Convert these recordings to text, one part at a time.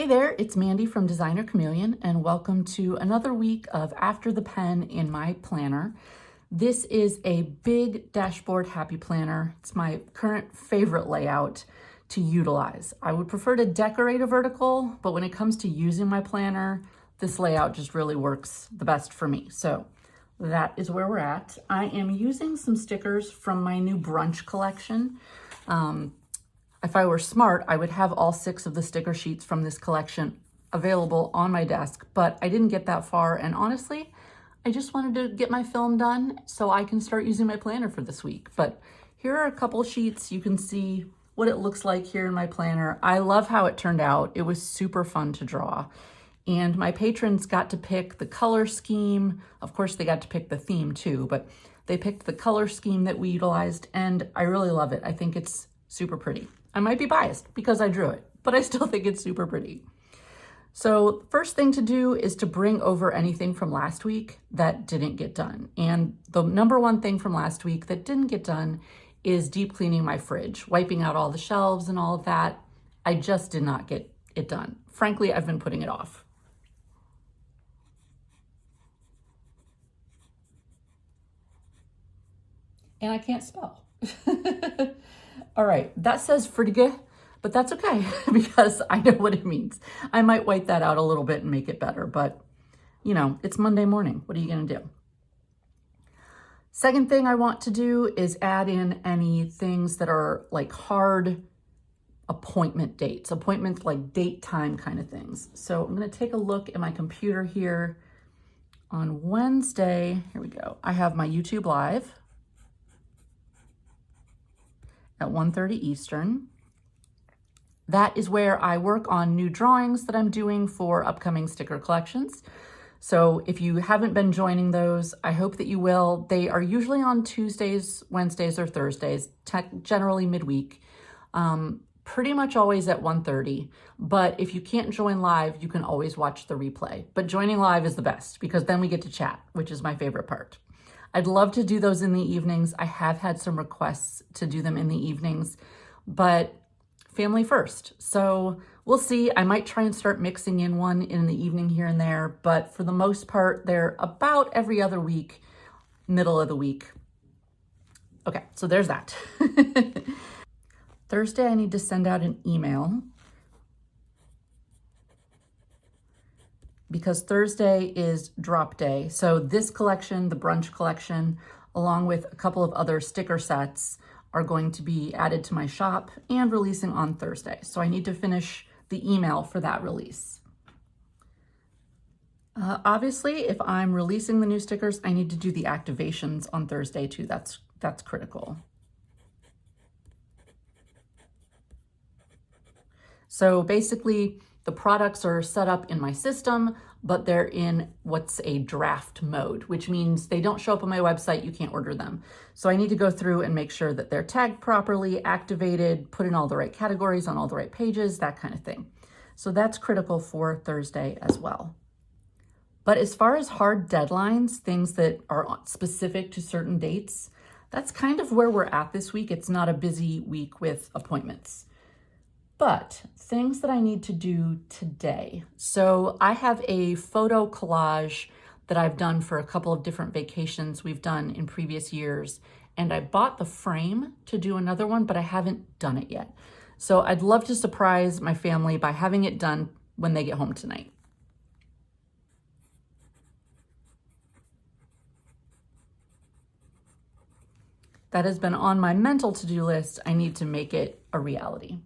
Hey there, it's Mandy from Designer Chameleon, and welcome to another week of After the Pen in my planner. This is a big dashboard happy planner. It's my current favorite layout to utilize. I would prefer to decorate a vertical, but when it comes to using my planner, this layout just really works the best for me. So that is where we're at. I am using some stickers from my new brunch collection. If I were smart, I would have all 6 of the sticker sheets from this collection available on my desk, but I didn't get that far. And honestly, I just wanted to get my film done so I can start using my planner for this week. But here are a couple sheets. You can see what it looks like here in my planner. I love how it turned out. It was super fun to draw. And my patrons got to pick the color scheme. Of course, they got to pick the theme too, but they picked the color scheme that we utilized, and I really love it. I think it's super pretty. I might be biased because I drew it, but I still think it's super pretty. So first thing to do is to bring over anything from last week that didn't get done. And the number one thing from last week that didn't get done is deep cleaning my fridge, wiping out all the shelves and all of that. I just did not get it done. Frankly, I've been putting it off. And I can't spell. All right, that says frige, but that's okay because I know what it means. I might white that out a little bit and make it better, but you know, it's Monday morning. What are you gonna do? Second thing I want to do is add in any things that are like hard appointment dates, appointments like date time kind of things. So I'm gonna take a look at my computer here. On Wednesday, here we go. I have my YouTube Live at 1:30 Eastern. That is where I work on new drawings that I'm doing for upcoming sticker collections. So if you haven't been joining those, I hope that you will. They are usually on Tuesdays, Wednesdays, or Thursdays, generally midweek, pretty much always at 1:30. But if you can't join live, you can always watch the replay. But joining live is the best because then we get to chat, which is my favorite part. I'd love to do those in the evenings. I have had some requests to do them in the evenings, but family first. So we'll see. I might try and start mixing in one in the evening here and there, but for the most part, they're about every other week, middle of the week. Okay, so there's that. Thursday, I need to send out an email because Thursday is drop day. So this collection, the brunch collection, along with a couple of other sticker sets are going to be added to my shop and releasing on Thursday. So I need to finish the email for that release. Obviously, if I'm releasing the new stickers, I need to do the activations on Thursday too. That's critical. So basically, the products are set up in my system, but they're in what's a draft mode, which means they don't show up on my website, you can't order them. So I need to go through and make sure that they're tagged properly, activated, put in all the right categories on all the right pages, that kind of thing. So that's critical for Thursday as well. But as far as hard deadlines, things that are specific to certain dates, that's kind of where we're at this week. It's not a busy week with appointments. But things that I need to do today. So I have a photo collage that I've done for a couple of different vacations we've done in previous years. And I bought the frame to do another one, but I haven't done it yet. So I'd love to surprise my family by having it done when they get home tonight. That has been on my mental to-do list. I need to make it a reality.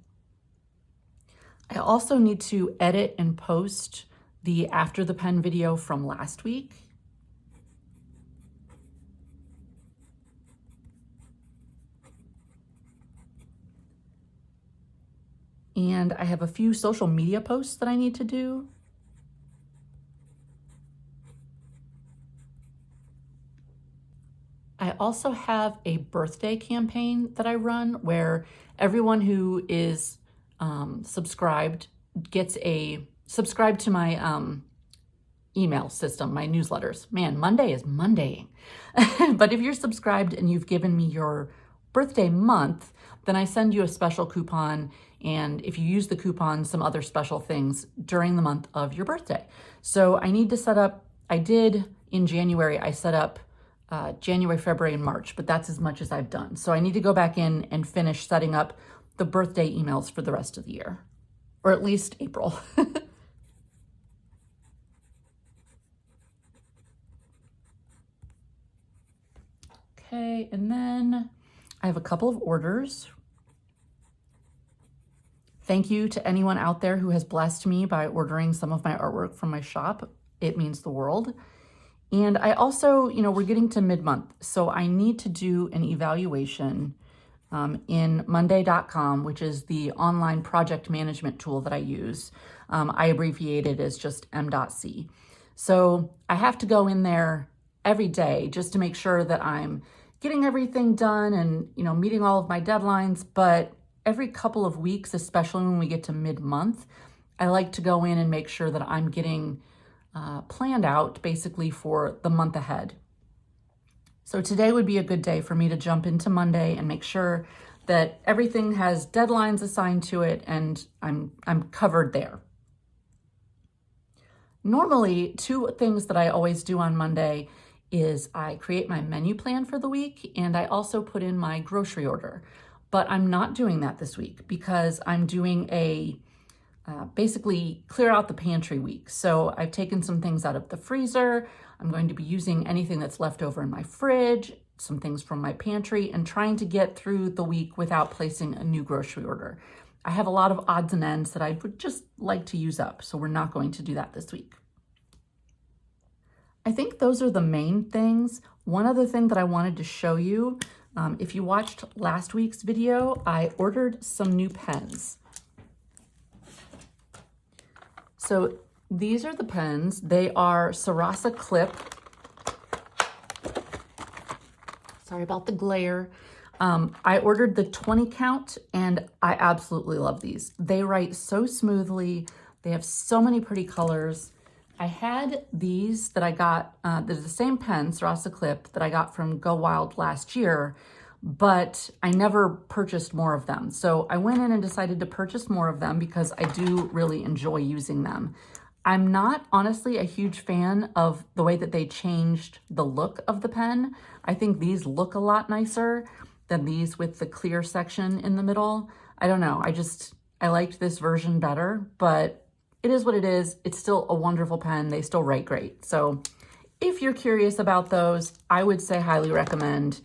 I also need to edit and post the After the Pen video from last week. And I have a few social media posts that I need to do. I also have a birthday campaign that I run where everyone who is subscribed to my email system, my newsletters. Man, Monday is Mondaying. But if you're subscribed and you've given me your birthday month, then I send you a special coupon. And if you use the coupon, some other special things during the month of your birthday. So I need to set up, I did in January, I set up January, February, and March, but that's as much as I've done. So I need to go back in and finish setting up the birthday emails for the rest of the year, or at least April. Okay, and then I have a couple of orders. Thank you to anyone out there who has blessed me by ordering some of my artwork from my shop. It means the world. And I also, we're getting to mid-month, so I need to do an evaluation in Monday.com, which is the online project management tool that I use. I abbreviate it as just M.C. So I have to go in there every day just to make sure that I'm getting everything done and, meeting all of my deadlines. But every couple of weeks, especially when we get to mid-month, I like to go in and make sure that I'm getting planned out basically for the month ahead. So today would be a good day for me to jump into Monday and make sure that everything has deadlines assigned to it and I'm covered there. Normally, two things that I always do on Monday is I create my menu plan for the week and I also put in my grocery order. But I'm not doing that this week because I'm doing a basically clear out the pantry week. So I've taken some things out of the freezer. I'm going to be using anything that's left over in my fridge, some things from my pantry, and trying to get through the week without placing a new grocery order. I have a lot of odds and ends that I would just like to use up, so we're not going to do that this week. I think those are the main things. One other thing that I wanted to show you, if you watched last week's video, I ordered some new pens. So these are the pens. They are Sarasa Clip. Sorry about the glare. I ordered the 20 count and I absolutely love these. They write so smoothly. They have so many pretty colors. I had these that I got, they're the same pen, Sarasa Clip, that I got from Go Wild last year, but I never purchased more of them. So I went in and decided to purchase more of them because I do really enjoy using them. I'm not honestly a huge fan of the way that they changed the look of the pen. I think these look a lot nicer than these with the clear section in the middle. I don't know, I liked this version better, but it is what it is. It's still a wonderful pen. They still write great. So if you're curious about those, I would say highly recommend.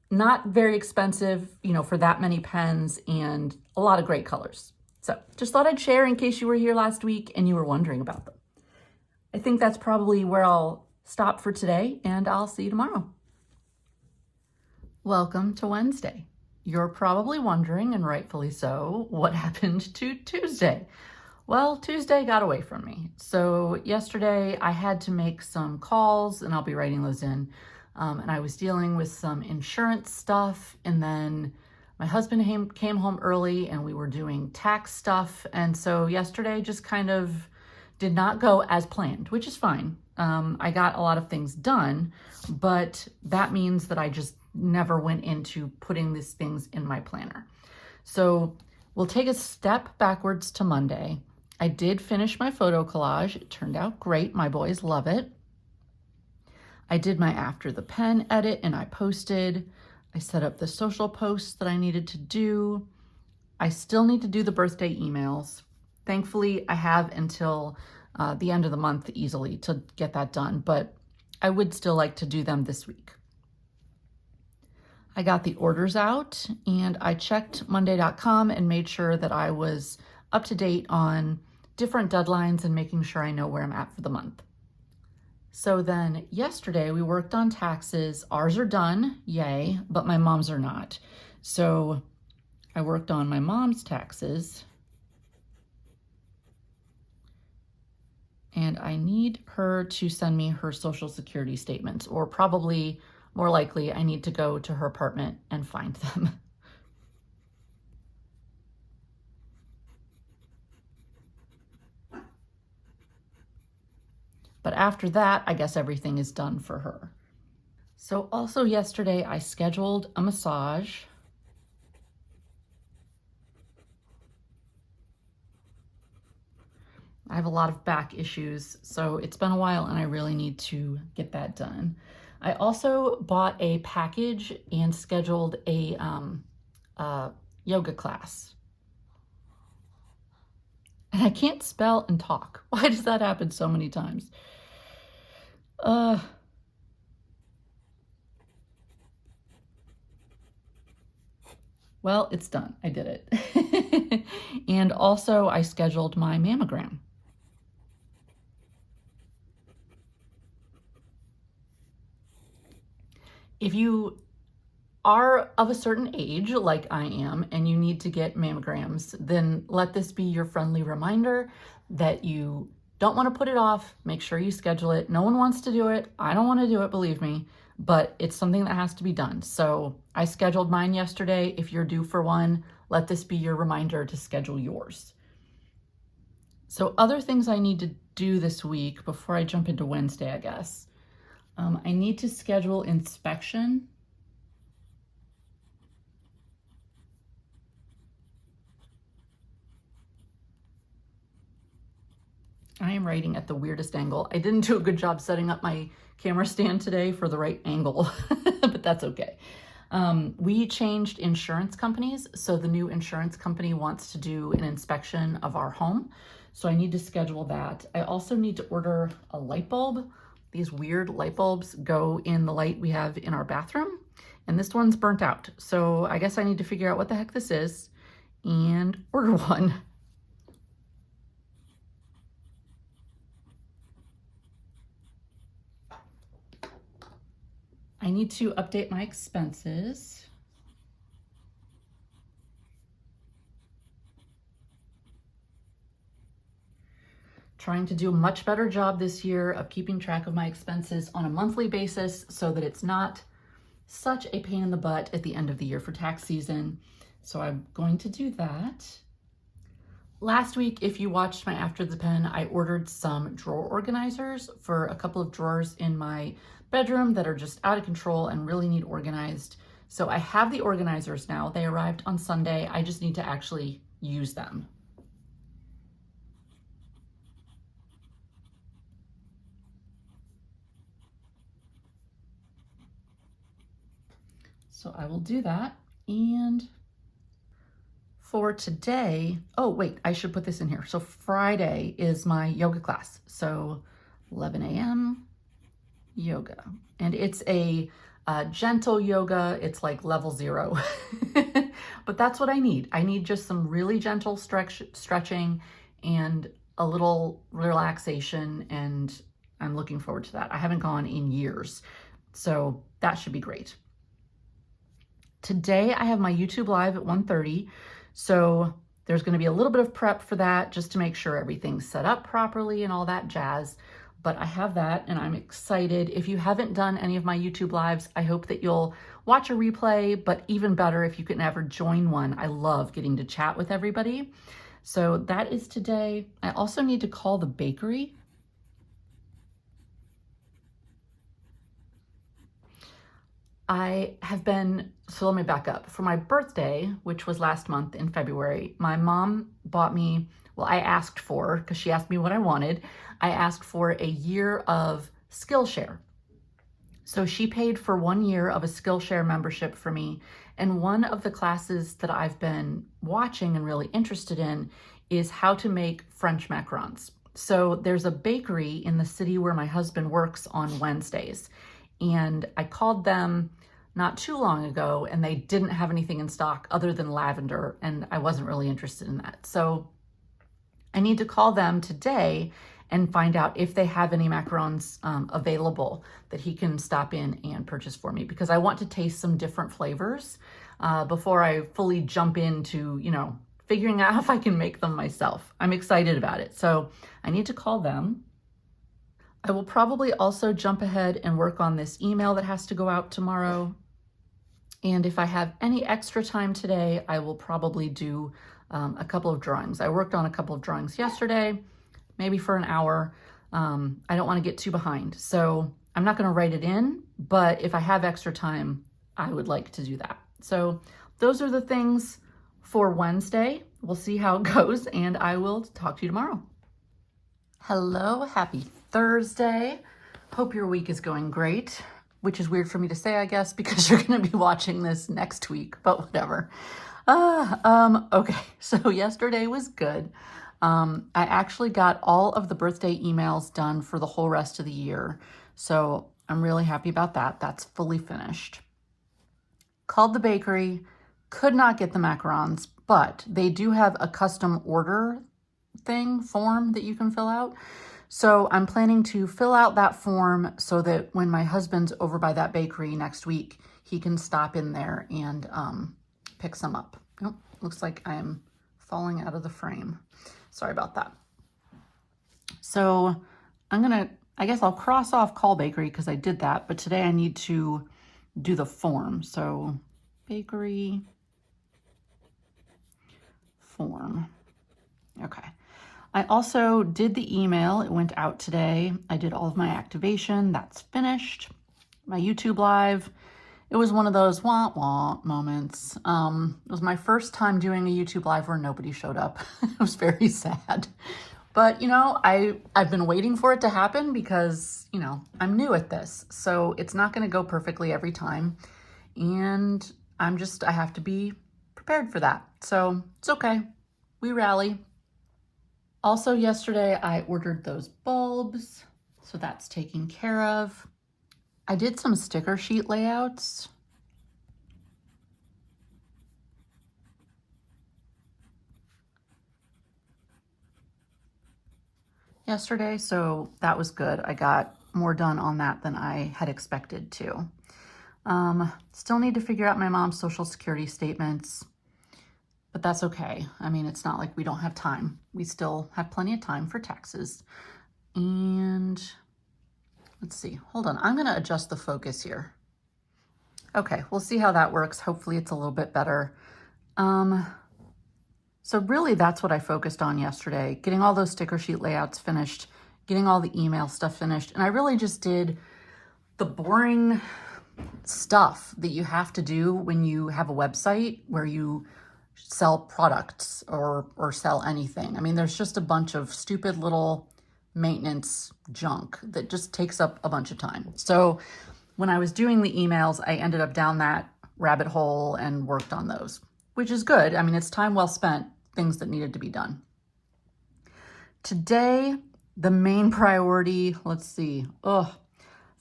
Not very expensive, for that many pens and a lot of great colors. So just thought I'd share in case you were here last week and you were wondering about them. I think that's probably where I'll stop for today and I'll see you tomorrow. Welcome to Wednesday. You're probably wondering, and rightfully so, what happened to Tuesday? Well, Tuesday got away from me. So yesterday I had to make some calls and I'll be writing those in. And I was dealing with some insurance stuff. And then my husband came home early and we were doing tax stuff. And so yesterday just kind of did not go as planned, which is fine. I got a lot of things done, but that means that I just never went into putting these things in my planner. So we'll take a step backwards to Monday. I did finish my photo collage. It turned out great. My boys love it. I did my after the pen edit and I posted. I set up the social posts that I needed to do. I still need to do the birthday emails. Thankfully, I have until the end of the month easily to get that done, but I would still like to do them this week. I got the orders out and I checked Monday.com and made sure that I was up to date on different deadlines and making sure I know where I'm at for the month. So then yesterday we worked on taxes. Ours are done, yay, but my mom's are not. So I worked on my mom's taxes and I need her to send me her Social Security statements, or probably more likely I need to go to her apartment and find them. But after that, I guess everything is done for her. So also yesterday I scheduled a massage. I have a lot of back issues, so it's been a while and I really need to get that done. I also bought a package and scheduled a yoga class. And I can't spell and talk. Why does that happen so many times? Well, it's done. I did it. And also I scheduled my mammogram. If you are of a certain age, like I am, and you need to get mammograms, then let this be your friendly reminder that you don't want to put it off. Make sure you schedule it. No one wants to do it. I don't want to do it, believe me, but it's something that has to be done. So I scheduled mine yesterday. If you're due for one, let this be your reminder to schedule yours. So other things I need to do this week before I jump into Wednesday, I guess. I need to schedule inspection. I am writing at the weirdest angle. I didn't do a good job setting up my camera stand today for the right angle, but that's okay. We changed insurance companies, so the new insurance company wants to do an inspection of our home, so I need to schedule that. I also need to order a light bulb. These weird light bulbs go in the light we have in our bathroom, and this one's burnt out. So I guess I need to figure out what the heck this is and order one. I need to update my expenses. Trying to do a much better job this year of keeping track of my expenses on a monthly basis so that it's not such a pain in the butt at the end of the year for tax season. So I'm going to do that. Last week, if you watched my After the Pen, I ordered some drawer organizers for a couple of drawers in my bedroom that are just out of control and really need organized. So I have the organizers now. They arrived on Sunday. I just need to actually use them. So I will do that. And for today, oh wait, I should put this in here. So Friday is my yoga class. So 11 a.m. yoga. And it's a gentle yoga. It's like level 0. But that's what I need. I need just some really gentle stretching and a little relaxation, and I'm looking forward to that. I haven't gone in years, so that should be great. Today I have my YouTube live at 1:30, so there's going to be a little bit of prep for that just to make sure everything's set up properly and all that jazz. But I have that and I'm excited. If you haven't done any of my YouTube lives, I hope that you'll watch a replay, but even better if you can ever join one. I love getting to chat with everybody. So that is today. I also need to call the bakery. So let me back up. For my birthday, which was last month in February, my mom bought me, well, I asked for, because she asked me what I wanted, I asked for a year of Skillshare. So she paid for 1 year of a Skillshare membership for me. And one of the classes that I've been watching and really interested in is how to make French macarons. So there's a bakery in the city where my husband works on Wednesdays. And I called them not too long ago and they didn't have anything in stock other than lavender, and I wasn't really interested in that. So I need to call them today and find out if they have any macarons available that he can stop in and purchase for me, because I want to taste some different flavors before I fully jump into, figuring out if I can make them myself. I'm excited about it. So I need to call them. I will probably also jump ahead and work on this email that has to go out tomorrow. And if I have any extra time today, I will probably do a couple of drawings. I worked on a couple of drawings yesterday, maybe for an hour. I don't want to get too behind. So I'm not going to write it in, but if I have extra time, I would like to do that. So those are the things for Wednesday. We'll see how it goes, and I will talk to you tomorrow. Hello, happy Thursday. Hope your week is going great, which is weird for me to say, I guess, because you're going to be watching this next week, but whatever. Okay, so yesterday was good. I actually got all of the birthday emails done for the whole rest of the year, so I'm really happy about that. That's fully finished. Called the bakery, could not get the macarons, but they do have a custom order form that you can fill out. So I'm planning to fill out that form so that when my husband's over by that bakery next week, he can stop in there and pick some up. Oh, looks like I am falling out of the frame. Sorry about that. So I guess I'll cross off call bakery because I did that, but today I need to do the form. So bakery form. Okay. I also did the email. It went out today. I did all of my activation. That's finished. My YouTube live. It was one of those wah-wah moments. It was my first time doing a YouTube live where nobody showed up. It was very sad. But, you know, I've been waiting for it to happen because, you know, I'm new at this. So it's not going to go perfectly every time. And I have to be prepared for that. So it's okay. We rally. Also yesterday, I ordered those bulbs, so that's taken care of. I did some sticker sheet layouts. Yesterday, so that was good. I got more done on that than I had expected to. Still need to figure out my mom's social security statements. But that's okay. I mean, it's not like we don't have time. We still have plenty of time for taxes. And let's see. Hold on. I'm going to adjust the focus here. Okay, we'll see how that works. Hopefully it's a little bit better. So really that's what I focused on yesterday. Getting all those sticker sheet layouts finished, getting all the email stuff finished. And I really just did the boring stuff that you have to do when you have a website where you sell products or sell anything. I mean, there's just a bunch of stupid little maintenance junk that just takes up a bunch of time. So when I was doing the emails, I ended up down that rabbit hole and worked on those, which is good. I mean, it's time well spent, things that needed to be done. Today, the main priority, let's see,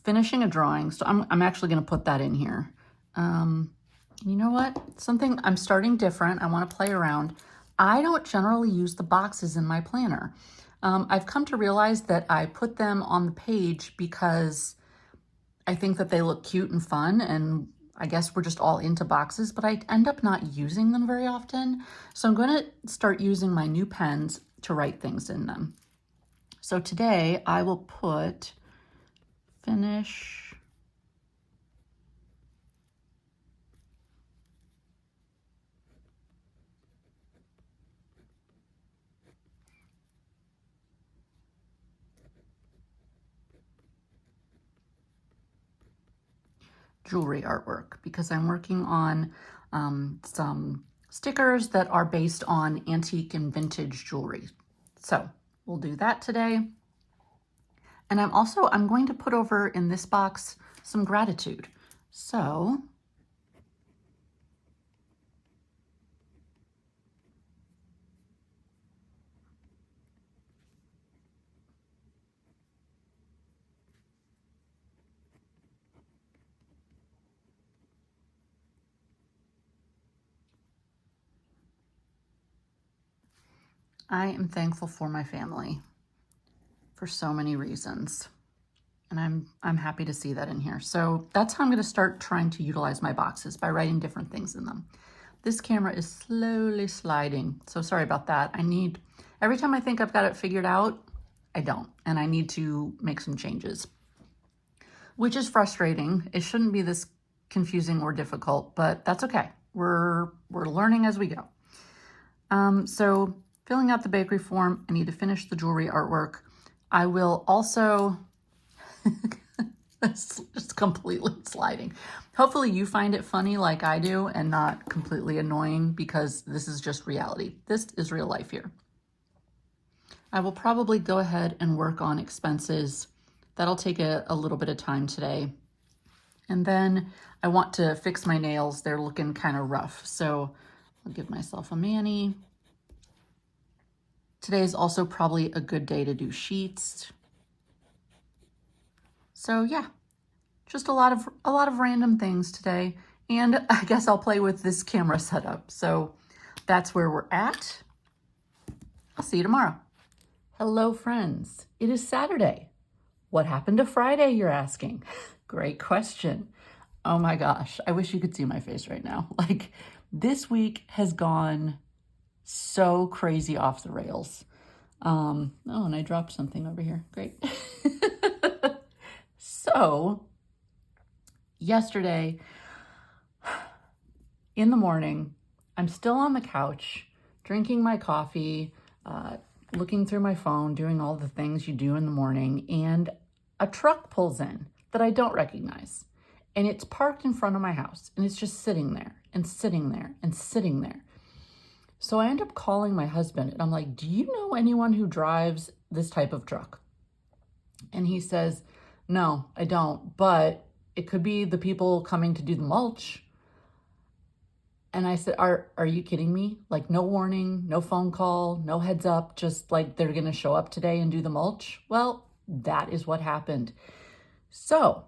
finishing a drawing. So I'm actually going to put that in here. You know what? Something I'm starting different. I want to play around. I don't generally use the boxes in my planner. I've come to realize that I put them on the page because I think that they look cute and fun, and I guess we're just all into boxes, but I end up not using them very often. So I'm going to start using my new pens to write things in them. So today I will put finish jewelry artwork because I'm working on some stickers that are based on antique and vintage jewelry. So we'll do that today. And I'm going to put over in this box some gratitude. So I am thankful for my family for so many reasons. And I'm happy to see that in here. So that's how I'm going to start trying to utilize my boxes, by writing different things in them. This camera is slowly sliding, so sorry about that. Every time I think I've got it figured out, I don't, and I need to make some changes, which is frustrating. It shouldn't be this confusing or difficult, but that's okay. We're learning as we go. So filling out the bakery form, I need to finish the jewelry artwork. I will also, It's just completely sliding. Hopefully you find it funny like I do and not completely annoying, because this is just reality. This is real life here. I will probably go ahead and work on expenses. That'll take a little bit of time today. And then I want to fix my nails. They're looking kind of rough. So I'll give myself a mani. Today is also probably a good day to do sheets. So yeah, just a lot of random things today. And I guess I'll play with this camera setup. So that's where we're at. I'll see you tomorrow. Hello, friends. It is Saturday. What happened to Friday, you're asking? Great question. Oh my gosh, I wish you could see my face right now. Like, this week has gone so crazy off the rails. Oh, and I dropped something over here. Great. So, yesterday, in the morning, I'm still on the couch, drinking my coffee, looking through my phone, doing all the things you do in the morning, and a truck pulls in that I don't recognize. And it's parked in front of my house, and it's just sitting there and sitting there and sitting there. So I end up calling my husband, and I'm like, do you know anyone who drives this type of truck? And he says, no, I don't, but it could be the people coming to do the mulch. And I said, are you kidding me? Like, no warning, no phone call, no heads up, just like they're gonna show up today and do the mulch? Well, that is what happened. So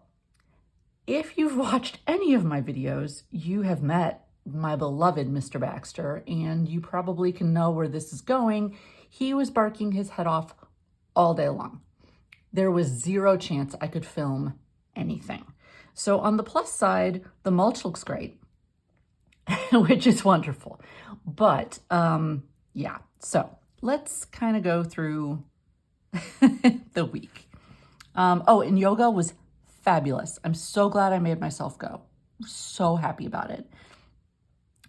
if you've watched any of my videos, you have met my beloved Mr. Baxter, and you probably can know where this is going. He was barking his head off all day long. There was zero chance I could film anything. So on the plus side, the mulch looks great, which is wonderful. But yeah, so let's kind of go through the week. Oh, and yoga was fabulous. I'm so glad I made myself go. I'm so happy about it.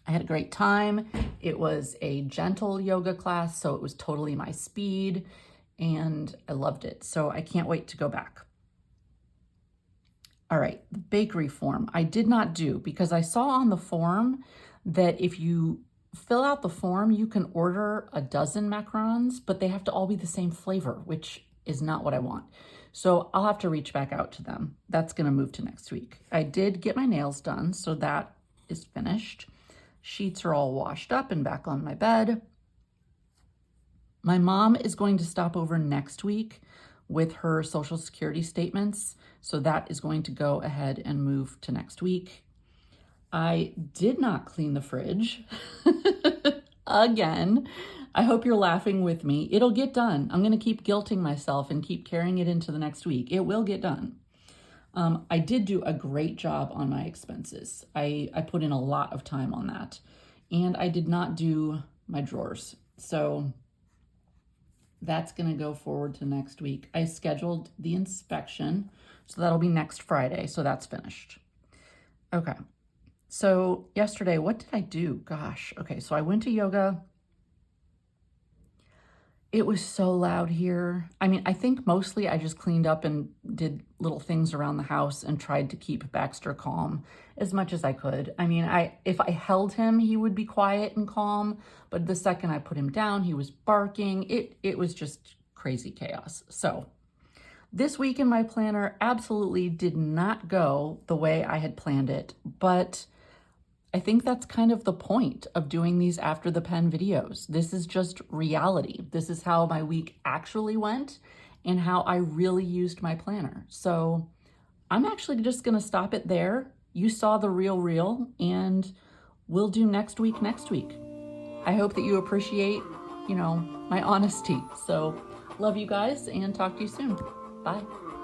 I had a great time. It was a gentle yoga class, so it was totally my speed, and I loved it. So I can't wait to go back. All right, the bakery form I did not do, because I saw on the form that if you fill out the form, you can order a dozen macarons, but they have to all be the same flavor, which is not what I want. So I'll have to reach back out to them. That's gonna move to next week. I did get my nails done, so that is finished. Sheets are all washed up and back on my bed. My mom is going to stop over next week with her Social Security statements, so that is going to go ahead and move to next week. I did not clean the fridge again. I hope you're laughing with me. It'll get done. I'm going to keep guilting myself and keep carrying it into the next week. It will get done. I did do a great job on my expenses. I put in a lot of time on that, and I did not do my drawers. So that's going to go forward to next week. I scheduled the inspection, so that'll be next Friday. So that's finished. Okay. So yesterday, what did I do? Gosh. Okay. So I went to yoga. It was so loud here. I mean, I think mostly I just cleaned up and did little things around the house and tried to keep Baxter calm as much as I could. I mean, if I held him, he would be quiet and calm, but the second I put him down, he was barking. It was just crazy chaos. So this week in my planner absolutely did not go the way I had planned it, but I think that's kind of the point of doing these after the pen videos. This is just reality. This is how my week actually went and how I really used my planner. So I'm actually just gonna stop it there. You saw the real, and we'll do next week. I hope that you appreciate, my honesty. So love you guys and talk to you soon. Bye.